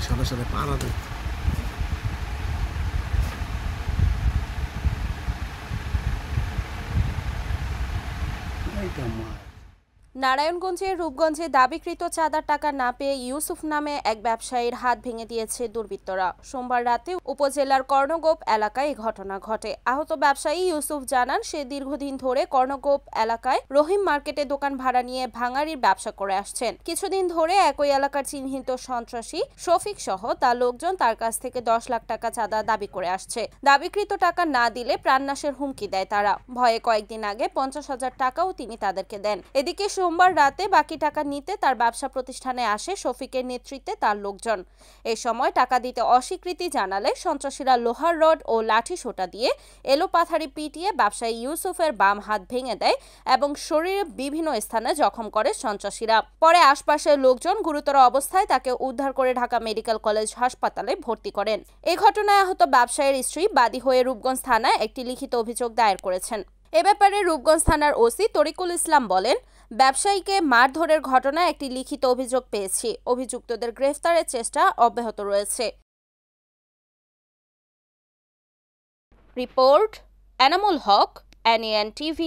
সাথে সাথে পাড়া দেয়। নারায়ণগঞ্জের রূপগঞ্জে দাবিকৃত চাঁদার টাকা না পেয়ে ইউসুফ নামে এক ব্যবসায়ীর হাত ভেঙে দিয়েছে দুর্বৃত্তরা। সোমবার রাতে উপজেলার কর্ণগোপ এলাকায় এই ঘটনা ঘটে। আহত ব্যবসায়ী ইউসুফ জানান, সে দীর্ঘদিন ধরে কর্ণগোপ এলাকায় রহিম মার্কেটে দোকান ভাড়া নিয়ে ভাঙাড়ির ব্যবসা করে আসছেন। কিছুদিন ধরে একই এলাকার চিহ্নিত সন্ত্রাসী শফিক সহ তার লোকজন তার কাছ থেকে 10 লাখ টাকা চাঁদা দাবি করে আসছে। দাবিকৃত টাকা না দিলে প্রাণনাশের হুমকি দেয় তারা। ভয়ে কয়েকদিন আগে 50,000 টাকাও তিনি তাদেরকে দেন। এদিকে সোমবার রাতে বাকি টাকা নিতে তার ব্যবসা প্রতিষ্ঠানে আসে শফিকের নেতৃত্বে তার লোকজন। এ সময় টাকা দিতে অস্বীকৃতি জানালে সন্ত্রাসীরা লোহার রড ও লাঠি সোঁটা দিয়ে এলোপাথারি পিটিয়ে ব্যবসায়ী ইউসুফের বাম হাত ভেঙে দেয় এবং শরীরে বিভিন্ন স্থানে জখম করে সন্ত্রাসীরা। পরে আশপাশের লোকজন গুরুতর অবস্থায় তাকে উদ্ধার করে ঢাকা মেডিকেল কলেজ হাসপাতালে ভর্তি করেন। এ ঘটনায় আহত ব্যবসায়ীর স্ত্রী বাদী হয়ে রূপগঞ্জ থানায় একটি লিখিত অভিযোগ দায়ের করেছেন। এ ব্যাপারে রূপগঞ্জ থানার ওসি তরিকুল ইসলাম বলেন, ব্যবসায়ীকে মারধরের ঘটনায় একটি লিখিত অভিযোগ পেয়েছি। অভিযুক্তদের গ্রেফতারের চেষ্টা অব্যাহত রয়েছে। Report Enamul Haque, NAN TV।